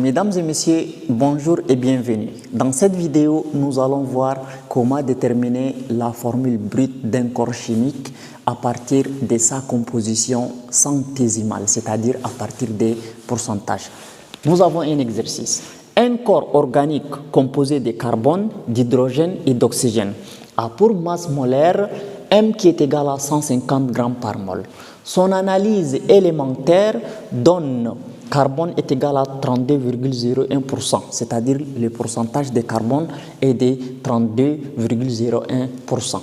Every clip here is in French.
Mesdames et messieurs, bonjour et bienvenue. Dans cette vidéo, nous allons voir comment déterminer la formule brute d'un corps chimique à partir de sa composition centésimale, c'est-à-dire à partir des pourcentages. Nous avons un exercice. Un corps organique composé de carbone, d'hydrogène et d'oxygène a pour masse molaire M qui est égal à 150 grammes par mol. Son analyse élémentaire donne carbone est égal à 32,01%, c'est-à-dire le pourcentage de carbone est de 32,01%.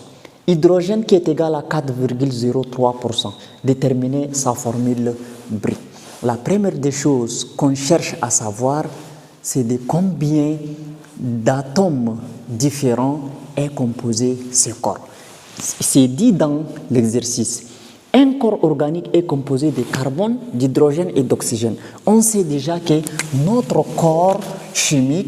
Hydrogène qui est égal à 4,03%. Déterminer sa formule brute. La première des choses qu'on cherche à savoir, c'est de combien d'atomes différents est composé ce corps. C'est dit dans l'exercice. Un corps organique est composé de carbone, d'hydrogène et d'oxygène. On sait déjà que notre corps chimique,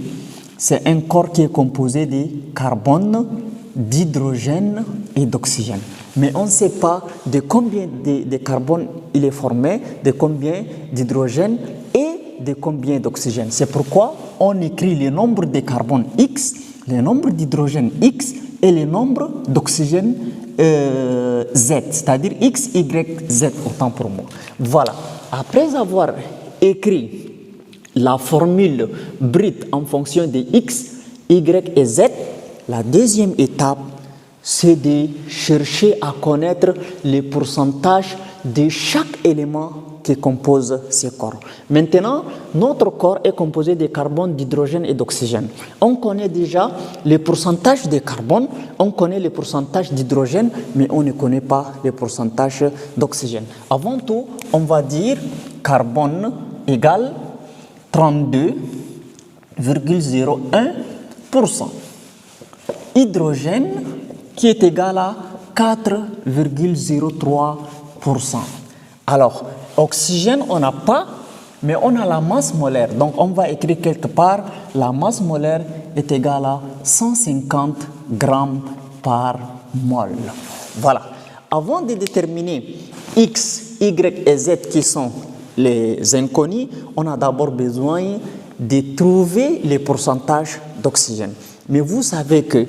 c'est un corps qui est composé de carbone, d'hydrogène et d'oxygène. Mais on ne sait pas de combien de carbone il est formé, de combien d'hydrogène et de combien d'oxygène. C'est pourquoi on écrit le nombre de carbone X, le nombre d'hydrogène X et le nombre d'oxygène Z, c'est-à-dire X, Y, Z, autant pour moi. Voilà. Après avoir écrit la formule brute en fonction de X, Y et Z, la deuxième étape, c'est de chercher à connaître les pourcentages de chaque élément qui compose ce corps. Maintenant, notre corps est composé de carbone, d'hydrogène et d'oxygène. On connaît déjà les pourcentages de carbone, on connaît les pourcentages d'hydrogène, mais on ne connaît pas les pourcentages d'oxygène. Avant tout, on va dire carbone égale 32,01%. Hydrogène qui est égal à 4,03%. Alors, oxygène, on n'a pas, mais on a la masse molaire. Donc, on va écrire quelque part, la masse molaire est égale à 150 grammes par mol. Voilà. Avant de déterminer X, Y et Z qui sont les inconnus, on a d'abord besoin de trouver les pourcentages d'oxygène. Mais vous savez que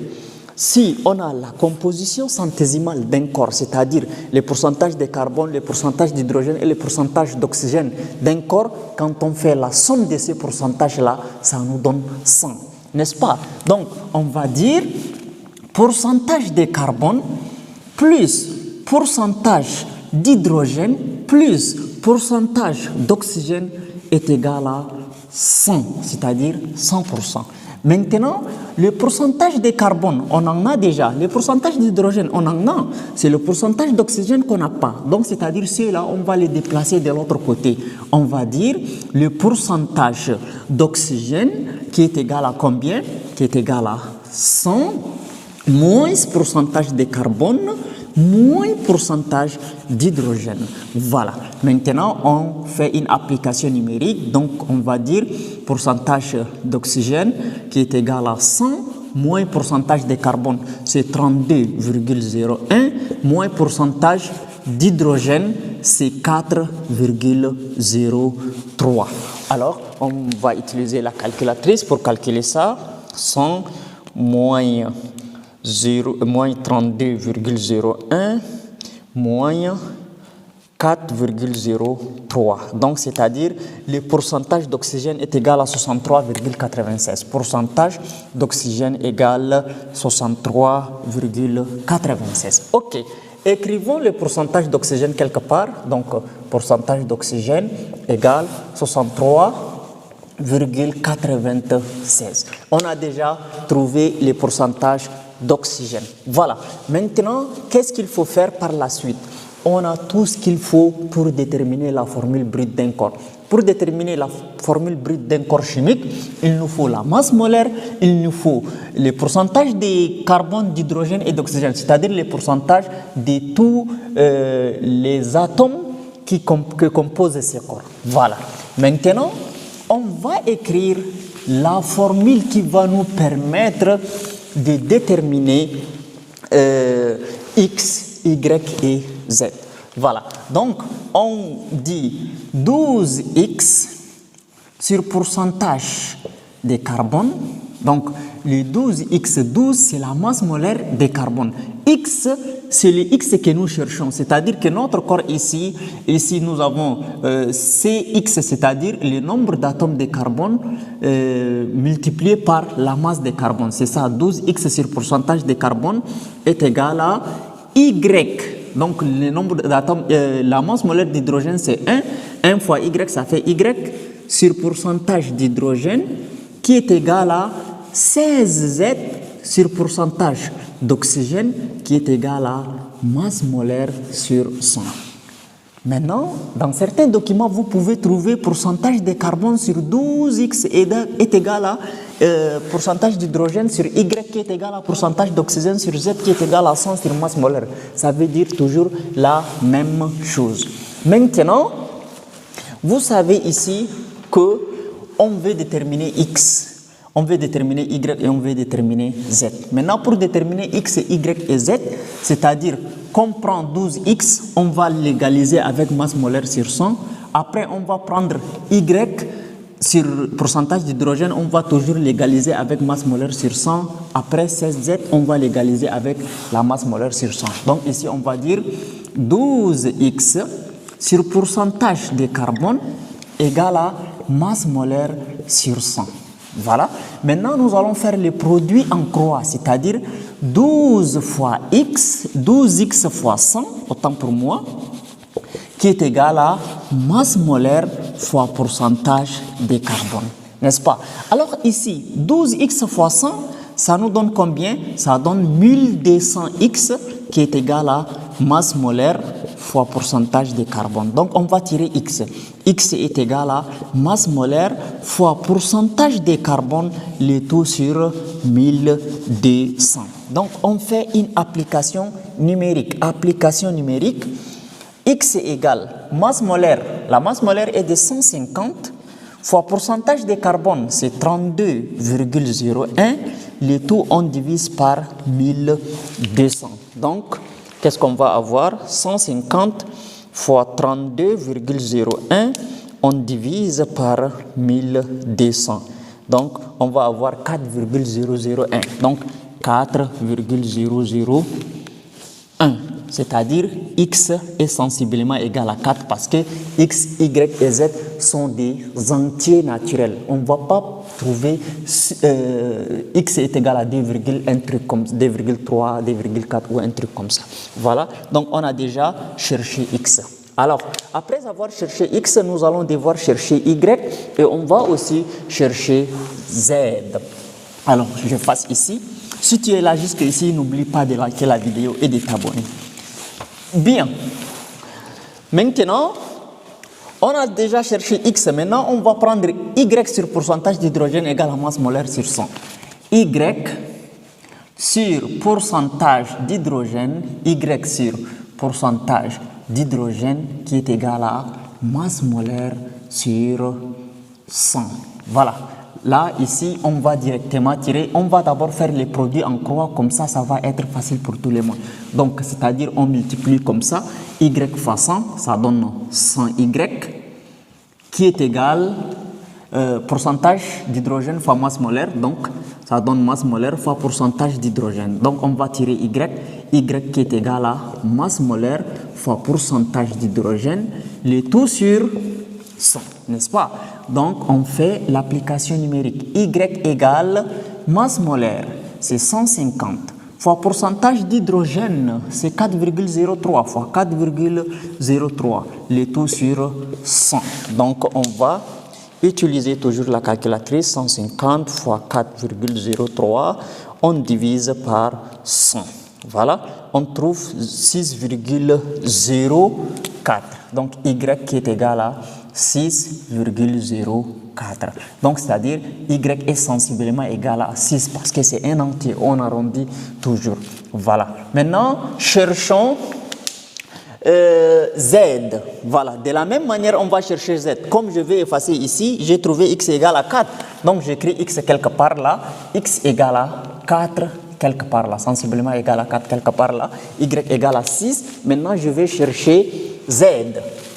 si on a la composition centésimale d'un corps, c'est-à-dire les pourcentages de carbone, les pourcentages d'hydrogène et les pourcentages d'oxygène d'un corps, quand on fait la somme de ces pourcentages-là, ça nous donne 100, n'est-ce pas? Donc, on va dire pourcentage de carbone plus pourcentage d'hydrogène plus pourcentage d'oxygène est égal à 100, c'est-à-dire 100%. Maintenant, le pourcentage de carbone, on en a déjà. Le pourcentage d'hydrogène, on en a. C'est le pourcentage d'oxygène qu'on n'a pas. Donc, c'est-à-dire ceux-là, on va les déplacer de l'autre côté. On va dire le pourcentage d'oxygène qui est égal à combien? Qui est égal à 100 moins pourcentage de carbone moins pourcentage d'hydrogène. Voilà. Maintenant, on fait une application numérique. Donc, on va dire pourcentage d'oxygène qui est égal à 100 moins pourcentage de carbone, c'est 32,01 moins pourcentage d'hydrogène, c'est 4,03. Alors, on va utiliser la calculatrice pour calculer ça. 100 moins 32,01 moins 4,03. Donc, c'est-à-dire, le pourcentage d'oxygène est égal à 63,96. Pourcentage d'oxygène égal 63,96. OK. Écrivons le pourcentage d'oxygène quelque part. Donc, pourcentage d'oxygène égale 63,96. On a déjà trouvé les pourcentages d'oxygène. Voilà. Maintenant, qu'est-ce qu'il faut faire par la suite? On a tout ce qu'il faut pour déterminer la formule brute d'un corps. Pour déterminer la formule brute d'un corps chimique, il nous faut la masse molaire, il nous faut le pourcentage de carbone, d'hydrogène et d'oxygène, c'est-à-dire le pourcentage de tous les atomes que composent ce corps. Voilà. Maintenant, on va écrire la formule qui va nous permettre de déterminer X, Y et Z. Voilà. Donc, on dit 12X sur pourcentage de carbone. Donc, le 12x12, c'est la masse molaire de carbone. X, c'est le X que nous cherchons. C'est-à-dire que notre corps ici nous avons Cx, c'est-à-dire le nombre d'atomes de carbone multiplié par la masse de carbone. C'est ça, 12x sur pourcentage de carbone est égal à Y. Donc, le nombre d'atomes, la masse molaire d'hydrogène, c'est 1. 1 fois Y, ça fait Y sur pourcentage d'hydrogène qui est égal à 16Z sur pourcentage d'oxygène qui est égal à masse molaire sur 100. Maintenant, dans certains documents, vous pouvez trouver pourcentage de carbone sur 12X est égal à pourcentage d'hydrogène sur Y qui est égal à pourcentage d'oxygène sur Z qui est égal à 100 sur masse molaire. Ça veut dire toujours la même chose. Maintenant, vous savez ici qu'on veut déterminer X. On veut déterminer Y et on veut déterminer Z. Maintenant, pour déterminer X, Y et Z, c'est-à-dire qu'on prend 12X, on va l'égaliser avec masse molaire sur 100. Après, on va prendre Y sur pourcentage d'hydrogène, on va toujours l'égaliser avec masse molaire sur 100. Après 16Z, on va l'égaliser avec la masse molaire sur 100. Donc ici, on va dire 12X sur pourcentage de carbone égale à masse molaire sur 100. Voilà. Maintenant, nous allons faire le produit en croix, c'est-à-dire 12 fois X, 12X fois 100, autant pour moi, qui est égal à masse molaire fois pourcentage de carbone. N'est-ce pas? Alors ici, 12X fois 100, ça nous donne combien? Ça donne 1200X qui est égal à masse molaire fois pourcentage de carbone. Donc on va tirer X. X est égal à masse molaire fois pourcentage de carbone, le tout sur 1200. Donc on fait une application numérique. Application numérique, X égale masse molaire. La masse molaire est de 150 fois pourcentage de carbone, c'est 32,01. Le tout, on divise par 1200. Donc, qu'est-ce qu'on va avoir? 150 fois 32,01, on divise par 1200. Donc, on va avoir 4,001. Donc, 4,001. C'est-à-dire X est sensiblement égal à 4 parce que X, Y et Z sont des entiers naturels. On ne va pas trouver X est égal à 2, un truc comme 2,3, 2,4 ou un truc comme ça. Voilà, donc on a déjà cherché X. Alors, après avoir cherché X, nous allons devoir chercher Y et on va aussi chercher Z. Alors, je fasse ici. Si tu es là jusqu'ici, n'oublie pas de liker la vidéo et de t'abonner. Bien. Maintenant, on a déjà cherché X. Maintenant, on va prendre Y sur pourcentage d'hydrogène égal à masse molaire sur 100. Y sur pourcentage d'hydrogène, Y sur pourcentage d'hydrogène qui est égal à masse molaire sur 100. Voilà. Là, ici, on va directement tirer. On va d'abord faire les produits en croix. Comme ça, ça va être facile pour tout le monde. Donc, c'est-à-dire, on multiplie comme ça. Y fois 100, ça donne 100Y qui est égal pourcentage d'hydrogène fois masse molaire. Donc, ça donne masse molaire fois pourcentage d'hydrogène. Donc, on va tirer Y. Y qui est égal à masse molaire fois pourcentage d'hydrogène. Le tout sur 100, n'est-ce pas? Donc, on fait l'application numérique. Y égale masse molaire, c'est 150, fois pourcentage d'hydrogène, c'est 4,03 fois 4,03, le tout sur 100. Donc, on va utiliser toujours la calculatrice, 150 fois 4,03, on divise par 100. Voilà, on trouve 6,04. Donc, Y qui est égal à 6,04. Donc, c'est-à-dire Y est sensiblement égal à 6 parce que c'est un entier, on arrondit toujours. Voilà. Maintenant, cherchons Z. Voilà. De la même manière, on va chercher Z. Comme je vais effacer ici, j'ai trouvé X égale à 4. Donc, j'écris X quelque part là. X égale à 4 quelque part là. Sensiblement égal à 4 quelque part là. Y égale à 6. Maintenant, je vais chercher Z.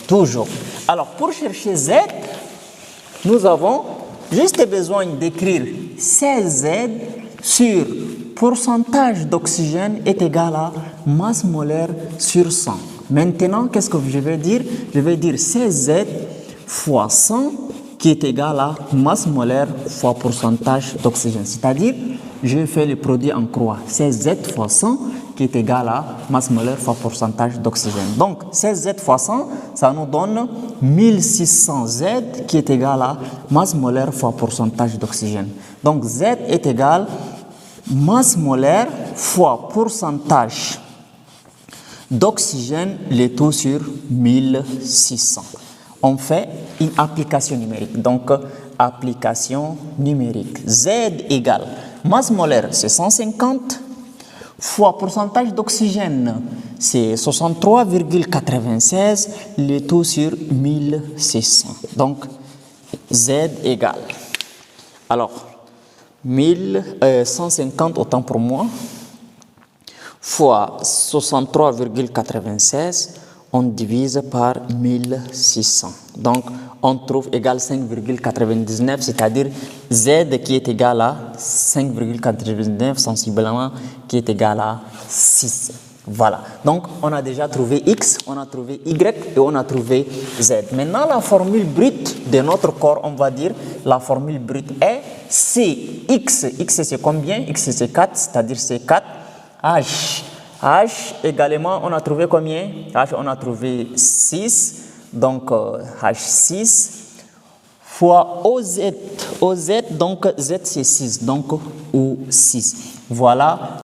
Toujours. Alors, pour chercher Z, nous avons juste besoin d'écrire 16Z sur pourcentage d'oxygène est égal à masse molaire sur 100. Maintenant, qu'est-ce que je vais dire? Je vais dire 16Z fois 100 qui est égal à masse molaire fois pourcentage d'oxygène. C'est-à-dire, je fais le produit en croix. 16Z fois 100 qui est égal à masse molaire fois pourcentage d'oxygène. Donc, 16Z fois 100, ça nous donne 1600Z qui est égal à masse molaire fois pourcentage d'oxygène. Donc, Z est égal masse molaire fois pourcentage d'oxygène, le tout sur 1600. On fait une application numérique. Donc, application numérique. Z égale masse molaire, c'est 150, fois pourcentage d'oxygène, c'est 63,96, le tout sur 1600. Donc, Z égale. Alors, 150 autant pour moi, fois 63,96, on divise par 1600. Donc, on trouve égal 5,99, c'est-à-dire Z qui est égal à 5,99, sensiblement, qui est égal à 6. Voilà. Donc, on a déjà trouvé X, on a trouvé Y et on a trouvé Z. Maintenant, la formule brute de notre corps, on va dire, la formule brute est CX. X, c'est combien? X, c'est 4, c'est-à-dire c'est 4. H également, on a trouvé combien? H, on a trouvé 6. Donc, H6 fois OZ. OZ, donc Z, c'est 6. Donc, ou 6. Voilà.